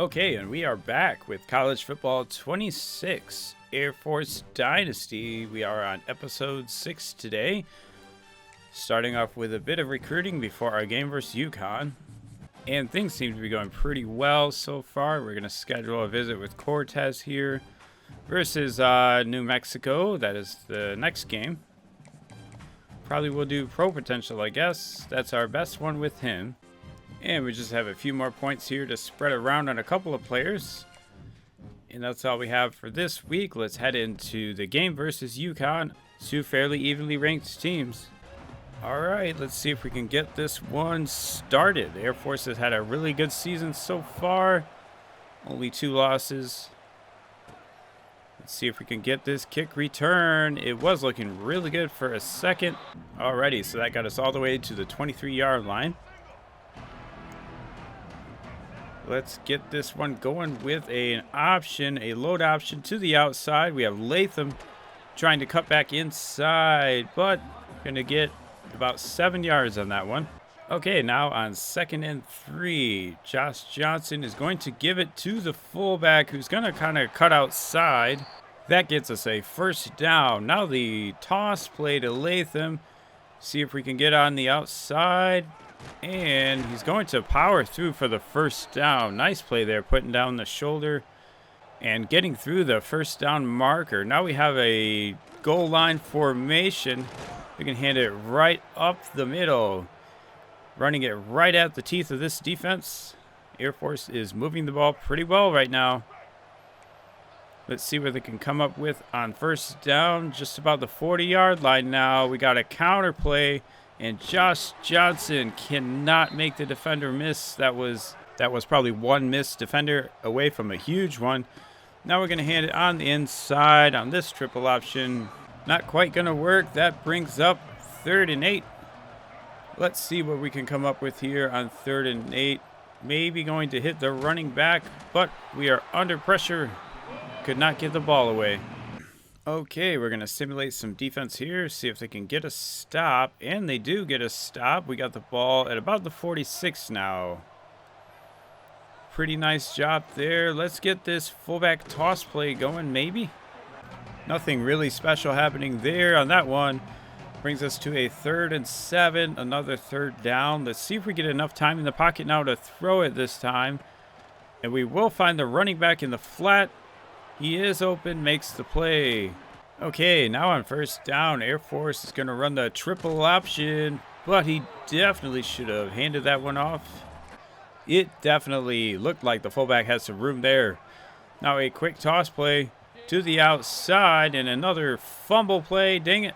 Okay, and we are back with College Football 26 Air Force Dynasty. We are on episode 6 today, starting off with a bit of recruiting before our game versus Uconn. And things seem to be going pretty well so far. We're going to schedule a visit with Cortez here versus New Mexico. That is the next game. Probably will do Pro Potential, I guess. That's our best one with him. And we just have a few more points here to spread around on a couple of players. And that's all we have for this week. Let's head into the game versus Uconn. Two fairly evenly ranked teams. Alright, let's see if we can get this one started. Air Force has had a really good season so far. Only 2 losses. Let's see if we can get this kick return. It was looking really good for a second. Alrighty, so that got us all the way to the 23-yard line. Let's get this one going with an option, a load option to the outside. We have Latham trying to cut back inside, but going to get about 7 yards on that one. Okay, now on 2nd and 3, Josh Johnson is going to give it to the fullback who's going to kind of cut outside. That gets us a first down. Now the toss play to Latham. See if we can get on the outside. And he's going to power through for the first down. Nice play there, putting down the shoulder and getting through the first down marker. Now we have a goal line formation. We can hand it right up the middle, running it right at the teeth of this defense. Air Force is moving the ball pretty well right now. Let's see what they can come up with on first down. Just about the 40-yard line now. We got a counter play. And Josh Johnson cannot make the defender miss. That was probably one missed defender away from a huge one. Now we're going to hand it on the inside on this triple option. Not quite going to work. That brings up 3rd and 8. Let's see what we can come up with here on 3rd and 8. Maybe going to hit the running back, but we are under pressure. Could not get the ball away. Okay, we're going to simulate some defense here, see if they can get a stop, and they do get a stop. We got the ball at about the 46 now. Pretty nice job there. Let's get this fullback toss play going, maybe. Nothing really special happening there on that one. Brings us to a 3rd and 7, another 3rd down. Let's see if we get enough time in the pocket now to throw it this time. And we will find the running back in the flat. He is open, makes the play. Okay, now on first down, Air Force is going to run the triple option, but he definitely should have handed that one off. It definitely looked like the fullback had some room there. Now a quick toss play to the outside and another fumble play. Dang it.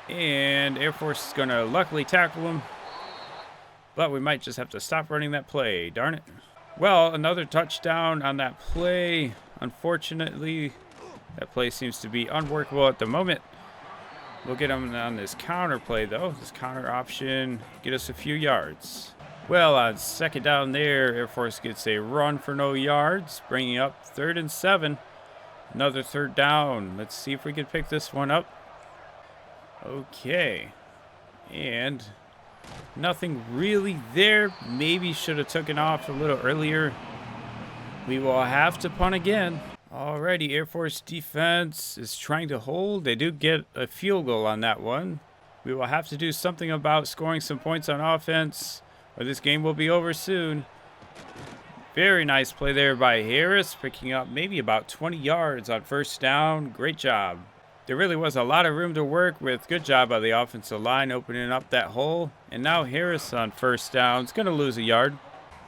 And Air Force is going to luckily tackle him, but we might just have to stop running that play. Darn it. Well, another touchdown on that play. Unfortunately, that play seems to be unworkable at the moment. We'll get him on this counter play, though. This counter option, get us a few yards. Well, on 2nd down there, Air Force gets a run for no yards, bringing up 3rd and 7. Another 3rd down. Let's see if we can pick this one up. Okay. And nothing really there. Maybe should have taken off a little earlier. We will have to punt again. Alrighty, Air Force defense is trying to hold. They do get a field goal on that one. We will have to do something about scoring some points on offense, or this game will be over soon. Very nice play there by Harris, picking up maybe about 20 yards on first down. Great job. There really was a lot of room to work with. Good job by the offensive line opening up that hole. And now Harris on first down is going to lose a yard.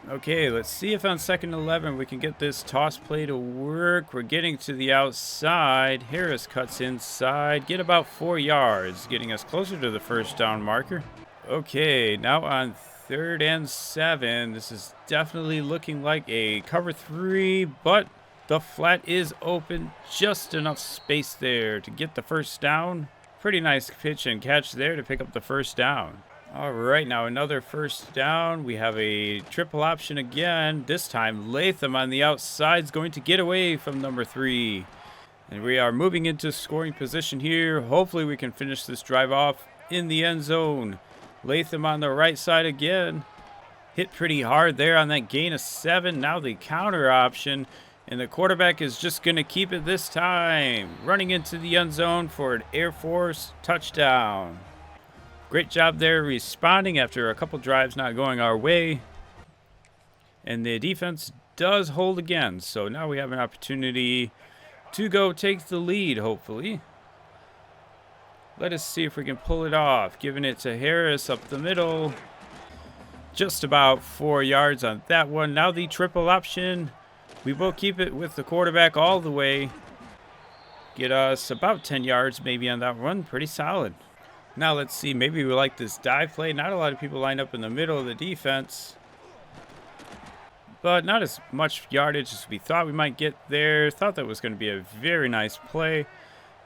Okay, let's see if on 2nd and 11 we can get this toss play to work. We're getting to the outside. Harris cuts inside. Get about 4 yards, getting us closer to the first down marker. Okay, now on 3rd and 7. This is definitely looking like a cover 3, but the flat is open, just enough space there to get the first down. Pretty nice pitch and catch there to pick up the first down. All right, now another first down. We have a triple option again. This time, Latham on the outside is going to get away from number 3. And we are moving into scoring position here. Hopefully we can finish this drive off in the end zone. Latham on the right side again. hit pretty hard there on that gain of 7. Now the counter option. And the quarterback is just going to keep it this time. Running into the end zone for an Air Force touchdown. Great job there responding after a couple drives not going our way. And the defense does hold again. So now we have an opportunity to go take the lead, hopefully. Let us see if we can pull it off. Giving it to Harris up the middle. Just about 4 yards on that one. Now the triple option. We will keep it with the quarterback all the way. Get us about 10 yards maybe on that one. Pretty solid. Now let's see. Maybe we like this dive play. Not a lot of people lined up in the middle of the defense. But not as much yardage as we thought we might get there. Thought that was going to be a very nice play.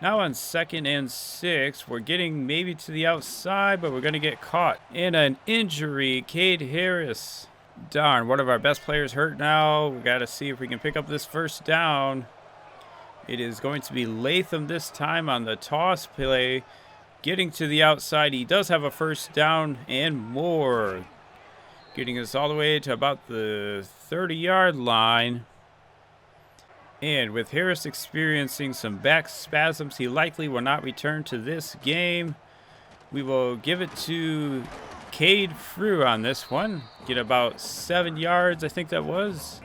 Now on 2nd and 6. We're getting maybe to the outside, but we're going to get caught. And an injury. Cade Harris. Darn, one of our best players hurt now. We got to see if we can pick up this first down. It is going to be Latham this time on the toss play. Getting to the outside. He does have a first down and more. Getting us all the way to about the 30-yard line. And with Harris experiencing some back spasms, he likely will not return to this game. We will give it to Cade Frew on this one. Get about 7 yards, I think that was.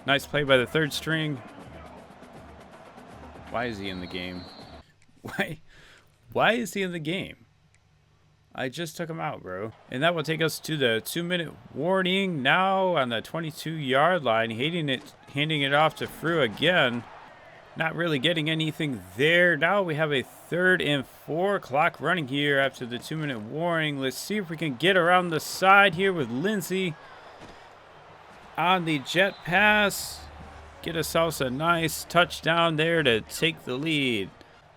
Nice play by the 3rd string. Why is he in the game? Why is he in the game? I just took him out, bro. And that will take us to the 2-minute warning. Now on the 22-yard line, handing it off to Frew again. Not really getting anything there. Now we have a 3rd and 4 clock running here after the 2-minute warning. Let's see if we can get around the side here with Lindsey on the jet pass. Get ourselves a nice touchdown there to take the lead.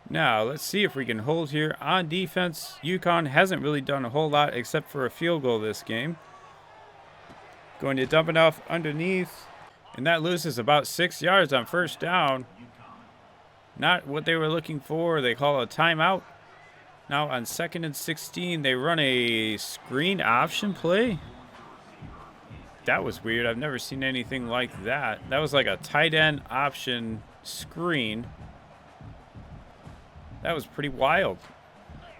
Now, let's see if we can hold here on defense. Uconn hasn't really done a whole lot except for a field goal this game. Going to dump it off underneath. And that loses about 6 yards on 1st down. Not what they were looking for. They call a timeout. Now on 2nd and 16, they run a screen option play. That was weird. I've never seen anything like that. That was like a tight end option screen. That was pretty wild.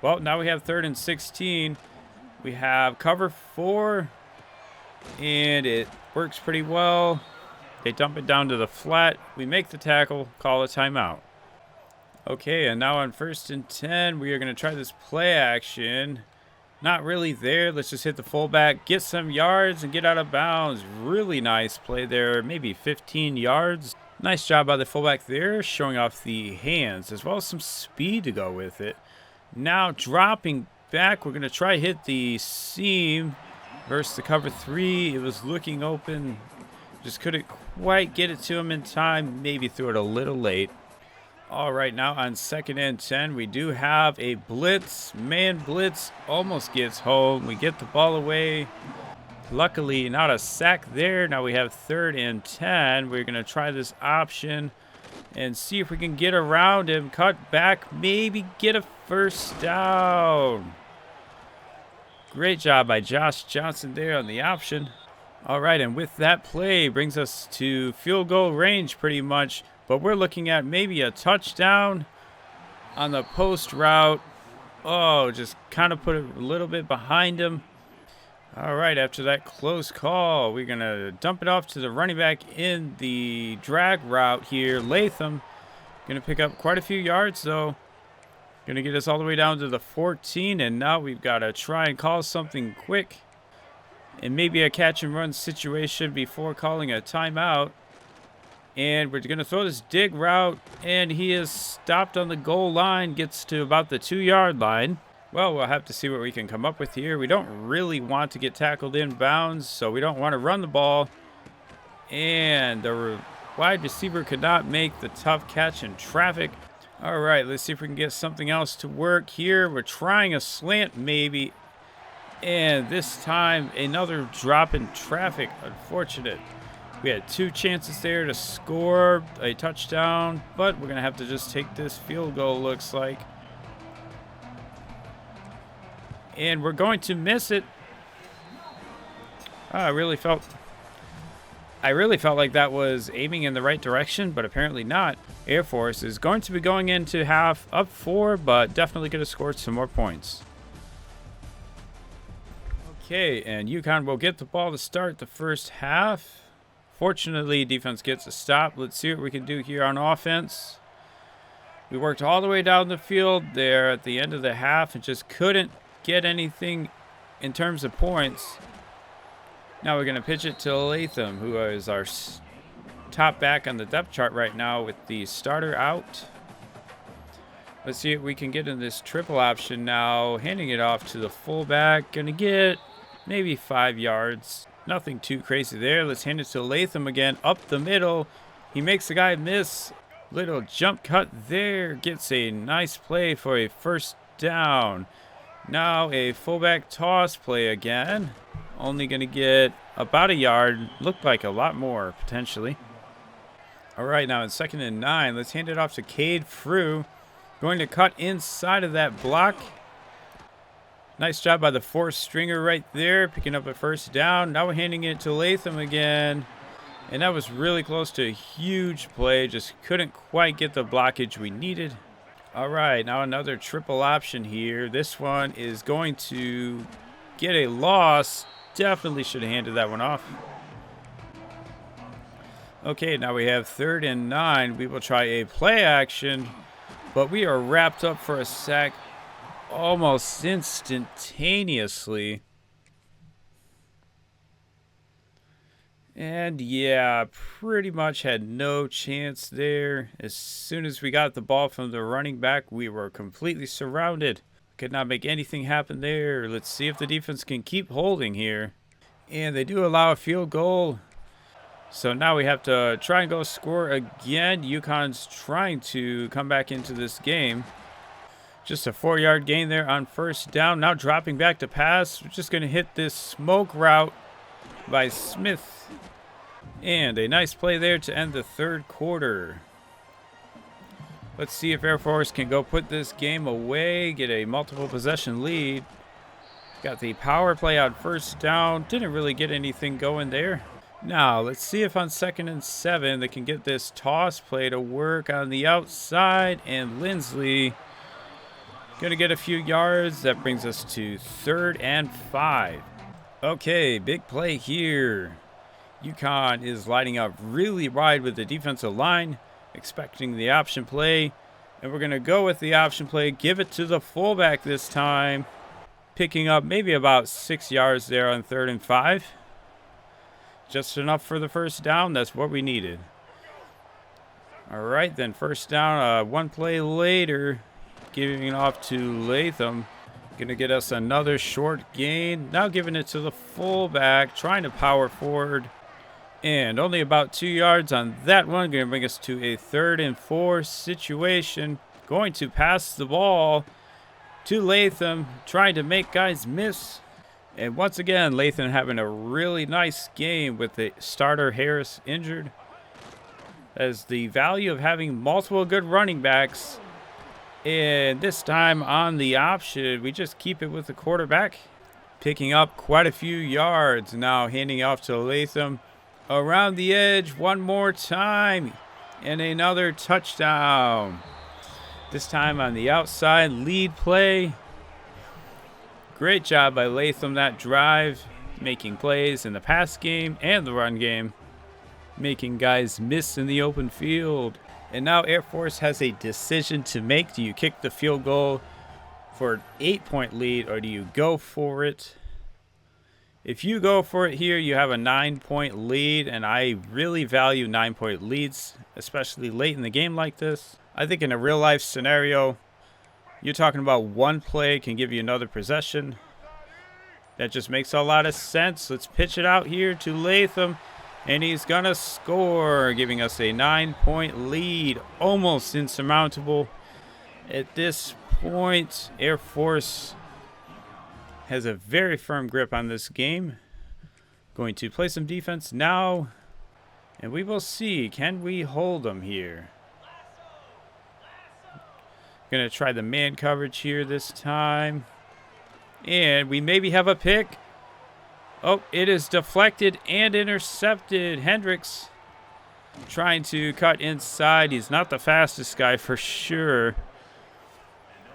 Well, now we have 3rd and 16. We have cover 4. And it works pretty well. They dump it down to the flat. We make the tackle, call a timeout. Okay, and now on 1st and 10, we are going to try this play action. Not really there. Let's just hit the fullback, get some yards, and get out of bounds. Really nice play there. Maybe 15 yards. Nice job by the fullback there, showing off the hands, as well as some speed to go with it. Now dropping back, we're going to try hit the seam versus the cover 3. It was looking open. Just couldn't quite get it to him in time. Maybe threw it a little late. All right, now on 2nd and 10, we do have a blitz. Man blitz almost gets home. We get the ball away. Luckily, not a sack there. Now we have 3rd and 10. We're going to try this option and see if we can get around him. Cut back, maybe get a first down. Great job by Josh Johnson there on the option. All right, and with that play, brings us to field goal range pretty much. But we're looking at maybe a touchdown on the post route. Oh, just kind of put it a little bit behind him. All right, after that close call, we're going to dump it off to the running back in the drag route here. Latham going to pick up quite a few yards, though. Going to get us all the way down to the 14, and now we've got to try and call something quick. And maybe a catch and run situation before calling a timeout. And we're going to throw this dig route, and he is stopped on the goal line, gets to about the 2-yard line. Well, we'll have to see what we can come up with here. We don't really want to get tackled in bounds, so we don't want to run the ball. And the wide receiver could not make the tough catch in traffic. All right, let's see if we can get something else to work here. We're trying a slant maybe. And this time, another drop in traffic. Unfortunate. We had 2 chances there to score a touchdown, but we're going to have to just take this field goal, looks like. And we're going to miss it. I really felt like that was aiming in the right direction, but apparently not. Air Force is going to be going into half up 4, but definitely going to score some more points. Okay, and Uconn will get the ball to start the first half. Fortunately, defense gets a stop. Let's see what we can do here on offense. We worked all the way down the field there at the end of the half and just couldn't get anything in terms of points. Now we're going to pitch it to Latham, who is our top back on the depth chart right now with the starter out. Let's see if we can get in this triple option now. Handing it off to the fullback. Going to get maybe 5 yards. Nothing too crazy there. Let's hand it to Latham again. Up the middle. He makes the guy miss. Little jump cut there. Gets a nice play for a first down. Now a fullback toss play again. Only going to get about a yard. Looked like a lot more, potentially. All right, now in 2nd and 9, let's hand it off to Cade Frew. Going to cut inside of that block. Nice job by the 4th stringer right there, picking up a first down. Now we're handing it to Latham again. And that was really close to a huge play. Just couldn't quite get the blockage we needed. All right, now another triple option here. This one is going to get a loss. Definitely should have handed that one off. Okay, now we have 3rd and 9. We will try a play action, but we are wrapped up for a sack almost instantaneously. And yeah, pretty much had no chance there. As soon as we got the ball from the running back, we were completely surrounded. Could not make anything happen there. Let's see if the defense can keep holding here. And they do allow a field goal. So now we have to try and go score again. Uconn's trying to come back into this game. Just a 4-yard gain there on first down. Now dropping back to pass. We're just going to hit this smoke route by Smith. And a nice play there to end the 3rd quarter. Let's see if Air Force can go put this game away, get a multiple possession lead. Got the power play on first down. Didn't really get anything going there. Now, let's see if on 2nd and 7 they can get this toss play to work on the outside. And Lindsley going to get a few yards. That brings us to 3rd and 5. Okay, big play here. Uconn is lining up really wide with the defensive line, expecting the option play. And we're going to go with the option play, give it to the fullback this time. Picking up maybe about 6 yards there on 3rd and 5. Just enough for the first down. That's what we needed. All right, then first down, one play later, giving it off to Latham. Going to get us another short gain. Now giving it to the fullback, trying to power forward. And only about 2 yards on that one. Going to bring us to a 3rd and 4 situation. Going to pass the ball to Latham, trying to make guys miss. And once again, Latham having a really nice game with the starter Harris injured. As the value of having multiple good running backs. And this time on the option, we just keep it with the quarterback. Picking up quite a few yards. Now handing off to Latham. Around the edge one more time. And another touchdown. This time on the outside, lead play. Great job by Latham that drive, making plays in the pass game and the run game, making guys miss in the open field. And now Air Force has a decision to make. Do you kick the field goal for an 8-point lead, or do you go for it? If you go for it here, you have a 9-point lead, and I really value 9-point leads, especially late in the game like this. I think in a real-life scenario, you're talking about one play can give you another possession. That just makes a lot of sense. Let's pitch it out here to Latham. And he's going to score, giving us a 9-point lead. Almost insurmountable. At this point, Air Force has a very firm grip on this game. Going to play some defense now. And we will see. Can we hold them here? Going to try the man coverage here this time. And we maybe have a pick. Oh, it is deflected and intercepted. Hendricks trying to cut inside. He's not the fastest guy for sure.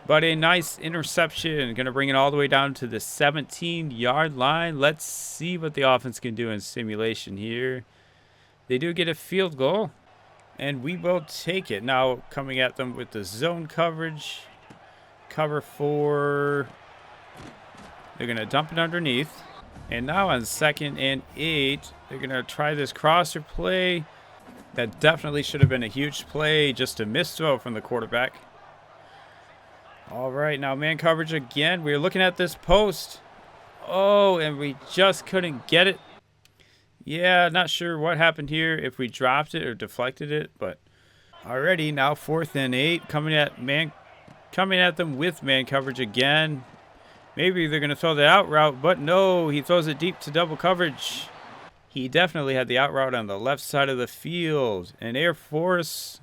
But a nice interception. Going to bring it all the way down to the 17-yard line. Let's see what the offense can do in simulation here. They do get a field goal, and we will take it. Now coming at them with the zone coverage. Cover 4. They're going to dump it underneath. And now on 2nd and 8, they're going to try this crosser play. That definitely should have been a huge play. Just a missed throw from the quarterback. All right, now man coverage again. We're looking at this post. Oh, and we just couldn't get it. Yeah, not sure what happened here, if we dropped it or deflected it, but already now 4th and 8, coming at them with man coverage again. Maybe they're going to throw the out route, but no, he throws it deep to double coverage. He definitely had the out route on the left side of the field, and Air Force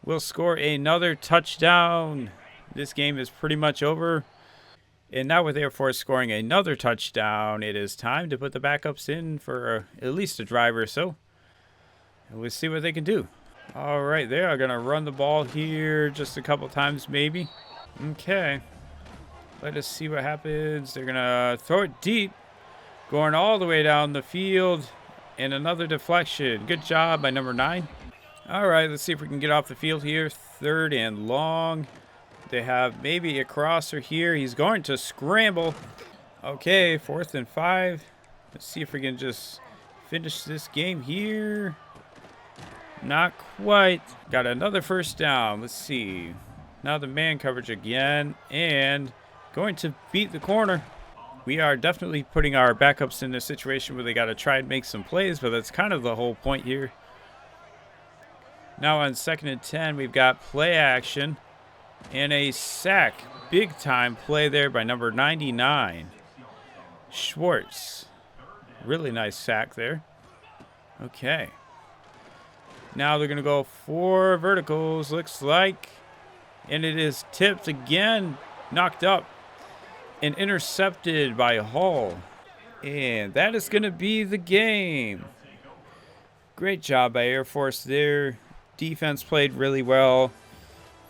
will score another touchdown. This game is pretty much over. And now with Air Force scoring another touchdown, it is time to put the backups in for at least a drive or so. And we'll see what they can do. All right, they are going to run the ball here just a couple times maybe. Okay. Let us see what happens. They're going to throw it deep. Going all the way down the field. And another deflection. Good job by number 9. All right, let's see if we can get off the field here. 3rd and long. They have maybe a crosser here. He's going to scramble. Okay, 4th and 5. Let's see if we can just finish this game here. Not quite. Got another first down. Let's see. Now the man coverage again. And going to beat the corner. We are definitely putting our backups in a situation where they got to try and make some plays, but that's kind of the whole point here. Now on 2nd and 10, we've got play action. And a sack. Big time play there by number 99. Schwartz. Really nice sack there. Okay. Now they're going to go 4 verticals, looks like. And it is tipped again. Knocked up. And intercepted by Hall. And that is going to be the game. Great job by Air Force there. Defense played really well.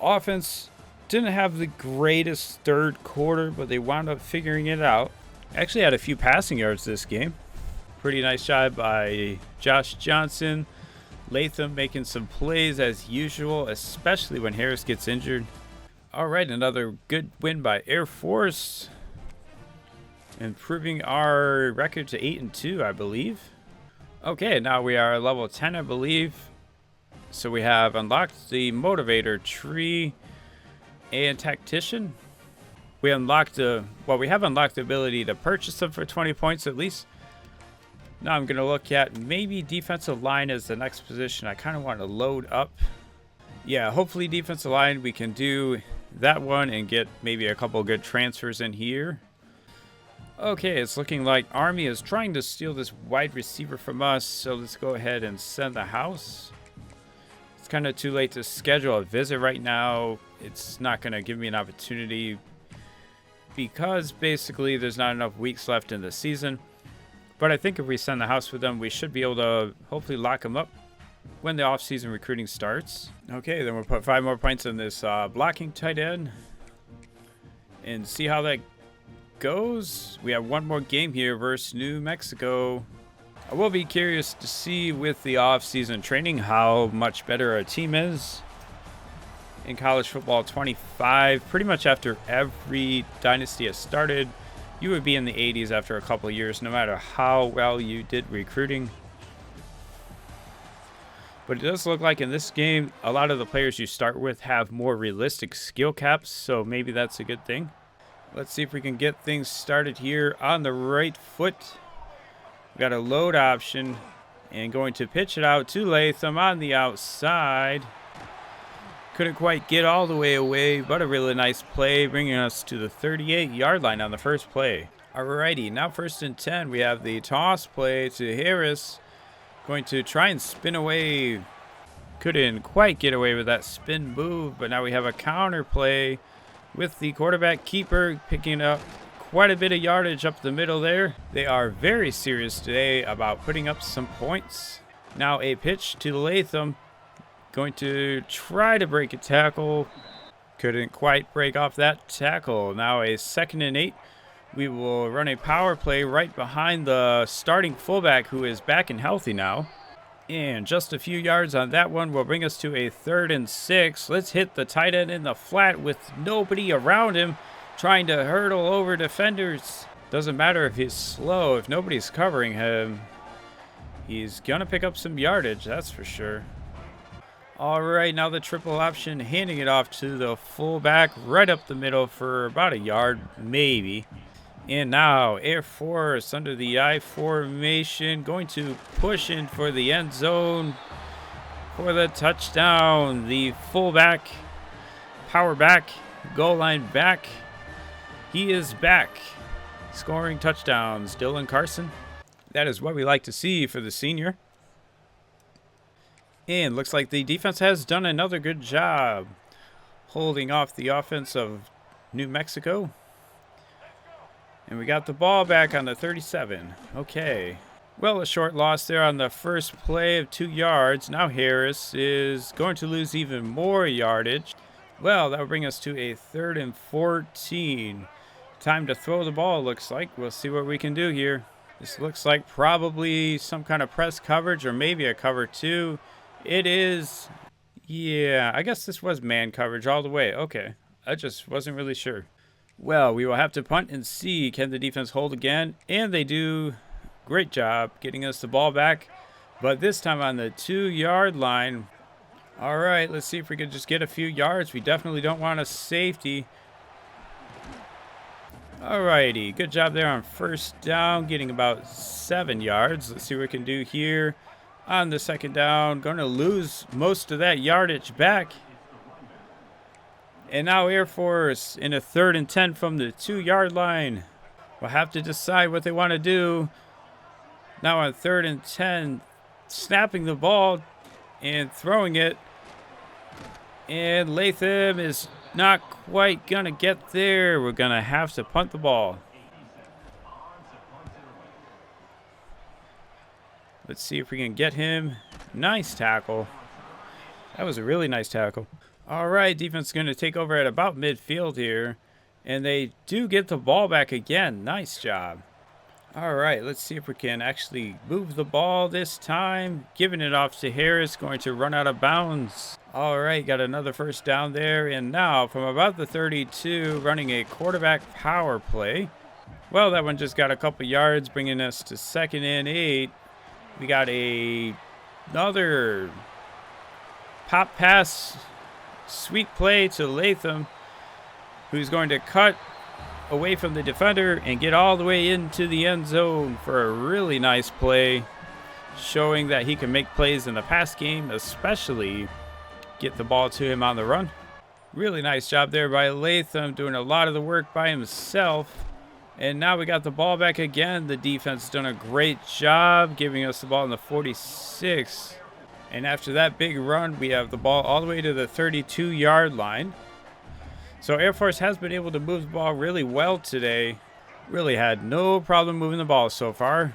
Offense didn't have the greatest 3rd quarter, but they wound up figuring it out. Actually had a few passing yards this game. Pretty nice job by Josh Johnson. Latham making some plays as usual, especially when Harris gets injured. All right, another good win by Air Force. Improving our record to 8-2, I believe. Okay, now we are level 10, I believe. So we have unlocked the motivator tree and tactician. We unlocked we have unlocked the ability to purchase them for 20 points at least. Now I'm going to look at maybe defensive line as the next position. I kind of want to load up. Yeah, hopefully defensive line we can do that one and get maybe a couple good transfers in here. Okay, it's looking like Army is trying to steal this wide receiver from us, so let's go ahead and send the house. It's kind of too late to schedule a visit right now. It's not going to give me an opportunity because basically there's not enough weeks left in the season. But I think if we send the house with them, we should be able to hopefully lock them up when the off-season recruiting starts. Okay, then we'll put 5 more points in this blocking tight end and see how that goes. We have one more game here versus New Mexico. I will be curious to see with the off-season training how much better our team is. In college football 25, pretty much after every dynasty has started, you would be in the 80s after a couple of years, no matter how well you did recruiting. But it does look like in this game, a lot of the players you start with have more realistic skill caps, so maybe that's a good thing. Let's see if we can get things started here on the right foot. We got a load option and going to pitch it out to Latham on the outside. Couldn't quite get all the way away, but a really nice play, bringing us to the 38-yard line on the first play. Alrighty, now 1st and 10. We have the toss play to Harris. Going to try and spin away. Couldn't quite get away with that spin move, but now we have a counter play with the quarterback keeper picking up quite a bit of yardage up the middle there. They are very serious today about putting up some points. Now a pitch to Latham. Going to try to break a tackle. Couldn't quite break off that tackle. Now a 2nd and 8. We will run a power play right behind the starting fullback, who is back and healthy now. And just a few yards on that one will bring us to a 3rd and 6. Let's hit the tight end in the flat with nobody around him, trying to hurdle over defenders. Doesn't matter if he's slow. If nobody's covering him, he's going to pick up some yardage, that's for sure. All right, now the triple option, handing it off to the fullback right up the middle for about a yard, maybe. And now Air Force under the I formation, going to push in for the end zone for the touchdown. The fullback, power back, goal line back. He is back, scoring touchdowns. Dylan Carson. That is what we like to see for the senior. And looks like the defense has done another good job holding off the offense of New Mexico. And we got the ball back on the 37. Okay. Well, a short loss there on the first play of 2 yards. Now Harris is going to lose even more yardage. Well, that will bring us to a 3rd and 14. Time to throw the ball, looks like. We'll see what we can do here. This looks like probably some kind of press coverage or maybe a cover 2. It is. Yeah, I guess this was man coverage all the way. Okay. I just wasn't really sure. Well, we will have to punt and see. Can the defense hold again? And they do. Great job getting us the ball back. But this time on the 2-yard line. All right, let's see if we can just get a few yards. We definitely don't want a safety. All righty. Good job there on 1st down. Getting about 7 yards. Let's see what we can do here on the 2nd down. Going to lose most of that yardage back. And now Air Force in a 3rd and 10 from the 2-yard line. We'll have to decide what they want to do. Now on 3rd and 10, snapping the ball and throwing it. And Latham is not quite going to get there. We're going to have to punt the ball. Let's see if we can get him. Nice tackle. That was a really nice tackle. All right, defense is going to take over at about midfield here. And they do get the ball back again. Nice job. All right, let's see if we can actually move the ball this time. Giving it off to Harris, going to run out of bounds. All right, got another 1st down there. And now from about the 32, running a quarterback power play. Well, that one just got a couple yards, bringing us to 2nd and 8. We got another pop pass. Sweet play to Latham, who's going to cut away from the defender and get all the way into the end zone for a really nice play, showing that he can make plays in the pass game, especially get the ball to him on the run. Really nice job there by Latham, doing a lot of the work by himself. And now we got the ball back again. The defense has done a great job giving us the ball in the 46. And after that big run, we have the ball all the way to the 32-yard line. So Air Force has been able to move the ball really well today. Really had no problem moving the ball so far.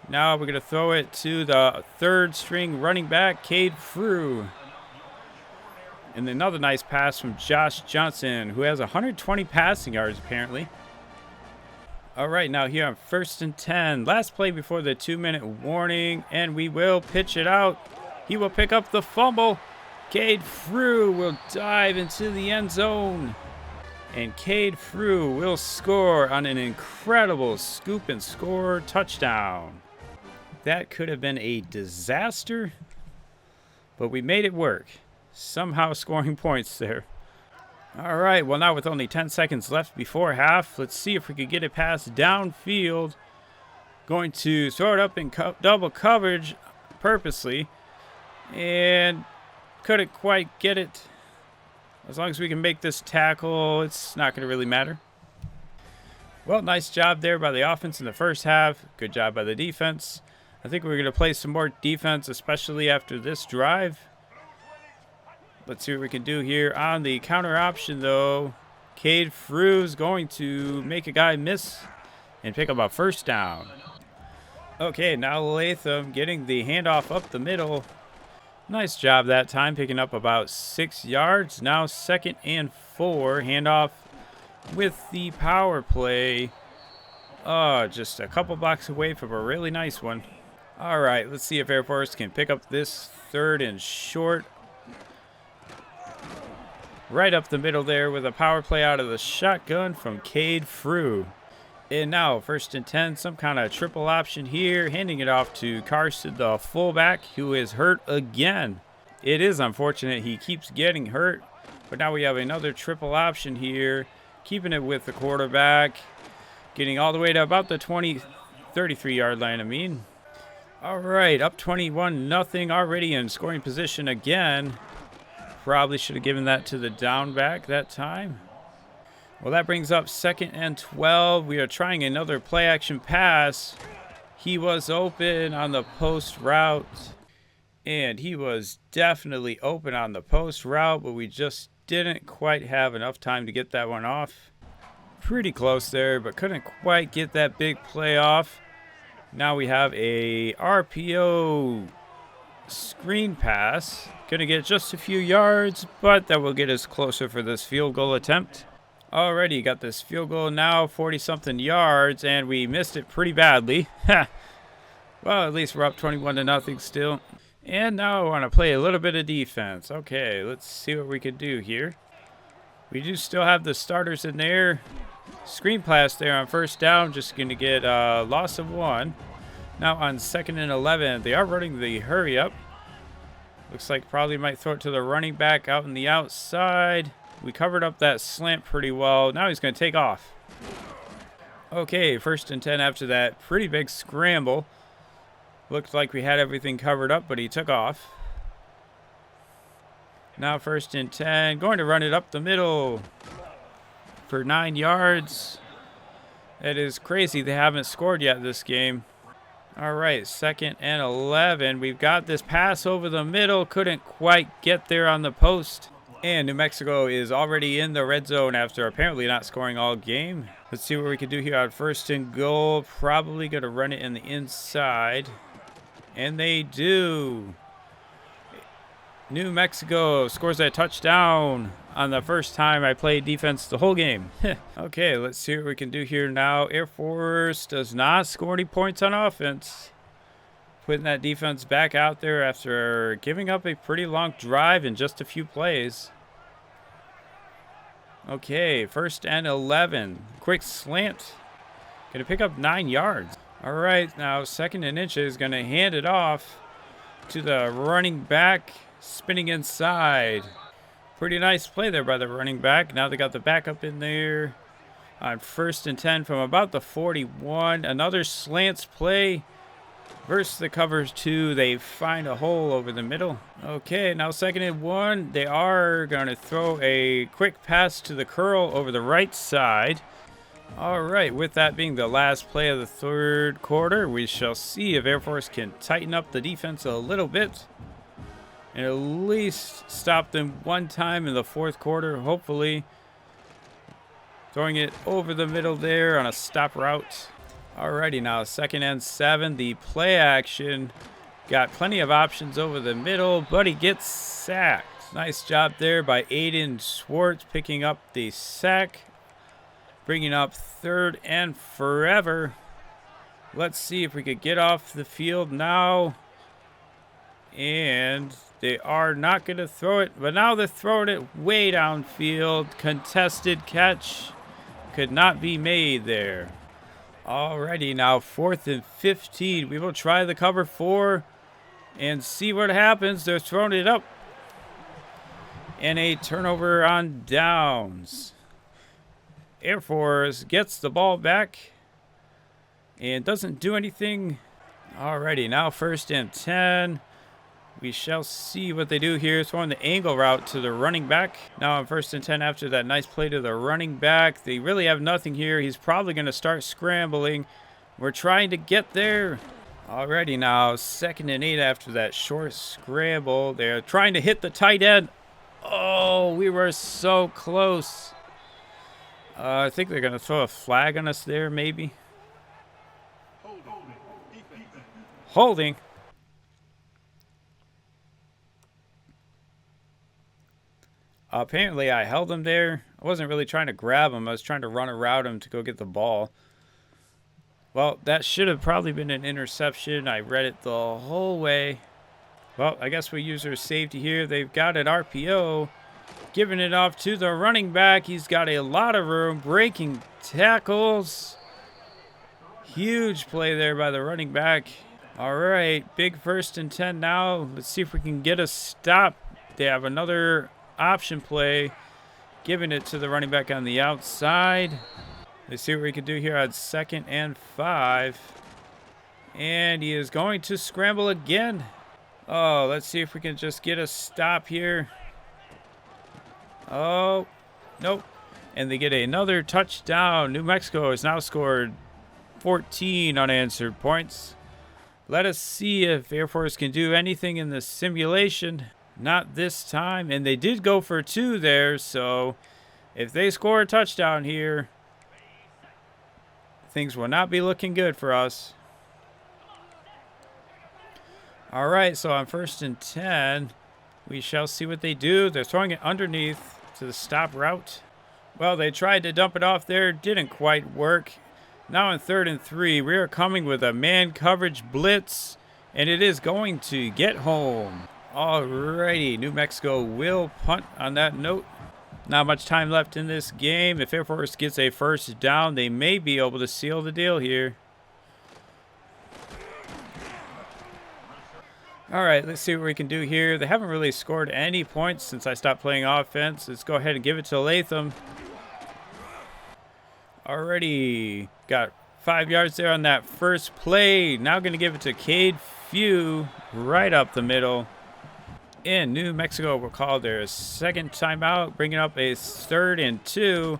Now we're going to throw it to the 3rd-string running back, Cade Frew. And another nice pass from Josh Johnson, who has 120 passing yards apparently. All right, now here on 1st and 10. Last play before the 2-minute warning, and we will pitch it out. He will pick up the fumble. Cade Frew will dive into the end zone. And Cade Frew will score on an incredible scoop and score touchdown. That could have been a disaster, but we made it work. Somehow scoring points there. All right, well now with only 10 seconds left before half, let's see if we could get it past downfield. Going to throw it up in double coverage purposely. And couldn't quite get it. As long as we can make this tackle, it's not going to really matter. Well, nice job there by the offense in the first half. Good job by the defense. I think we're going to play some more defense, especially after this drive. Let's see what we can do here on the counter option, though. Cade Frew's going to make a guy miss and pick up a first down. Okay, now Latham getting the handoff up the middle. Nice job that time, picking up about 6 yards. Now 2nd and 4. Handoff with the power play. Just a couple blocks away from a really nice one. All right, let's see if Air Force can pick up this 3rd and short. Right up the middle there with a power play out of the shotgun from Cade Frew. And now 1st and 10, some kind of triple option here, handing it off to Carson, the fullback, who is hurt again. It is unfortunate he keeps getting hurt, but now we have another triple option here, keeping it with the quarterback, getting all the way to about the 33-yard line, I mean. All right, up 21-0, already in scoring position again. Probably should have given that to the down back that time. Well, that brings up 2nd and 12. We are trying another play action pass. He was open on the post route. And he was definitely open on the post route, but we just didn't quite have enough time to get that one off. Pretty close there, but couldn't quite get that big play off. Now we have a RPO screen pass. Gonna get just a few yards, but that will get us closer for this field goal attempt. Already got this field goal now, 40-something yards, and we missed it pretty badly. Well, at least we're up 21-0 still. And now I want to play a little bit of defense. Okay, let's see what we can do here. We do still have the starters in there. Screen pass there on 1st down, just going to get a loss of 1. Now on 2nd and 11, they are running the hurry up. Looks like probably might throw it to the running back out in the outside. We covered up that slant pretty well. Now he's going to take off. Okay, 1st and 10 after that pretty big scramble. Looked like we had everything covered up, but he took off. Now 1st and 10. Going to run it up the middle for 9 yards. It is crazy they haven't scored yet this game. All right, 2nd and 11. We've got this pass over the middle. Couldn't quite get there on the post. And New Mexico is already in the red zone after apparently not scoring all game. Let's see what we can do here on 1st and goal. Probably going to run it in the inside. And they do. New Mexico scores a touchdown on the first time I played defense the whole game. Okay, let's see what we can do here now. Air Force does not score any points on offense. Putting that defense back out there after giving up a pretty long drive in just a few plays. Okay, 1st and 11. Quick slant. Going to pick up 9 yards. All right, now 2nd and inches. Going to hand it off to the running back. Spinning inside. Pretty nice play there by the running back. Now they got the backup in there. On 1st and 10 from about the 41. Another slants play. Versus the covers 2, they find a hole over the middle. Okay, now 2nd and 1. They are going to throw a quick pass to the curl over the right side. All right, with that being the last play of the 3rd quarter, we shall see if Air Force can tighten up the defense a little bit. And at least stop them one time in the 4th quarter, hopefully. Throwing it over the middle there on a stop route. Alrighty, now 2nd and 7. The play action got plenty of options over the middle, but he gets sacked. Nice job there by Aiden Schwartz picking up the sack. Bringing up 3rd and forever. Let's see if we could get off the field now. And they are not going to throw it, but now they're throwing it way downfield. Contested catch could not be made there. Alrighty, now 4th and 15. We will try the cover 4 and see what happens. They're throwing it up. And a turnover on downs. Air Force gets the ball back and doesn't do anything. Alrighty, now 1st and 10. We shall see what they do here. Throwing the angle route to the running back. Now on 1st and 10 after that nice play to the running back. They really have nothing here. He's probably going to start scrambling. We're trying to get there. Alrighty, now 2nd and 8 after that short scramble. They're trying to hit the tight end. Oh, we were so close. I think they're going to throw a flag on us there, maybe. Holding. Apparently, I held him there. I wasn't really trying to grab him. I was trying to run around him to go get the ball. Well, that should have probably been an interception. I read it the whole way. Well, I guess we use our safety here. They've got an RPO. Giving it off to the running back. He's got a lot of room. Breaking tackles. Huge play there by the running back. All right, big 1st and 10 now. Let's see if we can get a stop. They have another option play. Giving it to the running back on the outside. Let's see what we can do here on 2nd and 5. And he is going to scramble again. Oh, let's see if we can just get a stop here. Oh, nope. And they get another touchdown. New Mexico has now scored 14 unanswered points. Let us see if Air Force can do anything in the simulation. Not this time. And they did go for 2 there. So if they score a touchdown here, things will not be looking good for us. All right, so on 1st and 10, we shall see what they do. They're throwing it underneath to the stop route. Well, they tried to dump it off there. Didn't quite work. Now on 3rd and 3, we are coming with a man coverage blitz, and it is going to get home. Alrighty, New Mexico will punt on that note. Not much time left in this game. If Air Force gets a 1st down, they may be able to seal the deal here. All right, let's see what we can do here. They haven't really scored any points since I stopped playing offense. Let's go ahead and give it to Latham. Already got 5 yards there on that first play. Now going to give it to Cade Few right up the middle. And New Mexico will call their 2nd timeout, bringing up a 3rd and 2.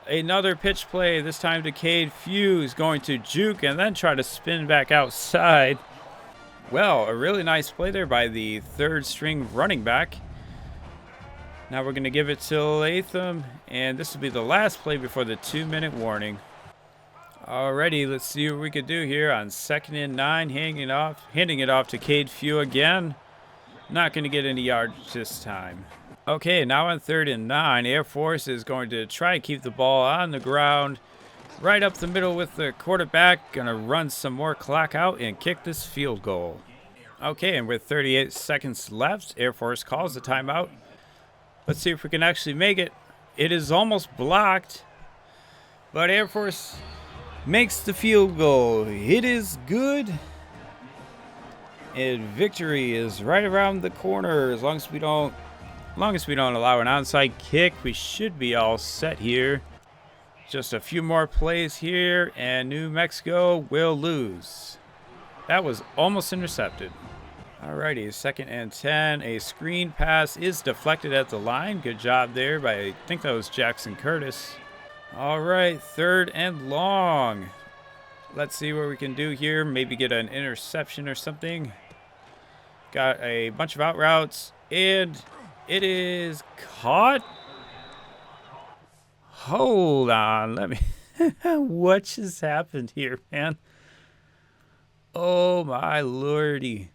Another pitch play, this time to Cade Few. Is going to juke and then try to spin back outside. Well, a really nice play there by the 3rd string running back. Now we're going to give it to Latham, and this will be the last play before the 2-minute warning. Alrighty, let's see what we can do here on 2nd and 9, handing it off to Cade Few again. Not going to get any yards this time. Okay, now on 3rd and 9, Air Force is going to try and keep the ball on the ground. Right up the middle with the quarterback. Going to run some more clock out and kick this field goal. Okay, and with 38 seconds left, Air Force calls the timeout. Let's see if we can actually make it. It is almost blocked, but Air Force makes the field goal. It is good. And victory is right around the corner. As long as we don't allow an onside kick, we should be all set here. Just a few more plays here, and New Mexico will lose. That was almost intercepted. Alrighty, 2nd and 10. A screen pass is deflected at the line. Good job there by, I think that was Jackson Curtis. Alright, 3rd and long. Let's see what we can do here. Maybe get an interception or something. Got a bunch of out routes, and it is caught. Hold on, let me... What just happened here, man? Oh, my lordy.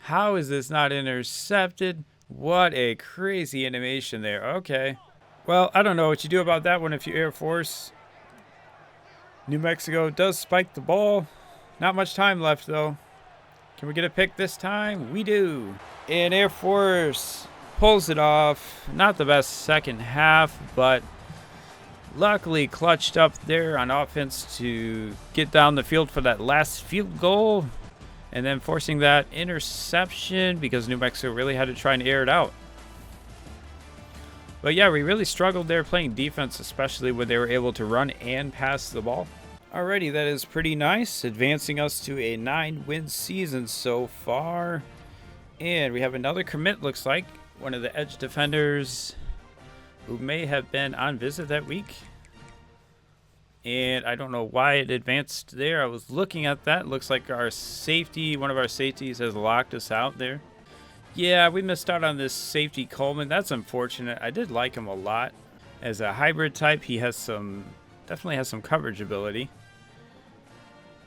How is this not intercepted? What a crazy animation there. Okay. Well, I don't know what you do about that one if you're Air Force. New Mexico does spike the ball. Not much time left, though. Can we get a pick this time? We do. And Air Force pulls it off. Not the best second half, but luckily clutched up there on offense to get down the field for that last field goal. And then forcing that interception because New Mexico really had to try and air it out. But yeah, we really struggled there playing defense, especially when they were able to run and pass the ball. Alrighty, that is pretty nice. Advancing us to a 9-win season so far. And we have another commit, looks like. One of the edge defenders who may have been on visit that week. And I don't know why it advanced there. I was looking at that. Looks like our safety, one of our safeties has locked us out there. Yeah, we missed out on this safety Coleman. That's unfortunate. I did like him a lot. As a hybrid type, he has definitely has some coverage ability.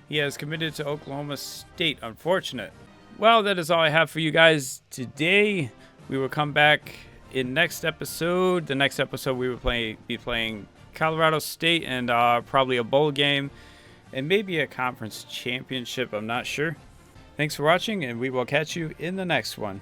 He has committed to Oklahoma State. Unfortunate. Well, that is all I have for you guys today. We will come back in next episode. The next episode we will be playing Colorado State and probably a bowl game and maybe a conference championship. I'm not sure. Thanks for watching, and we will catch you in the next one.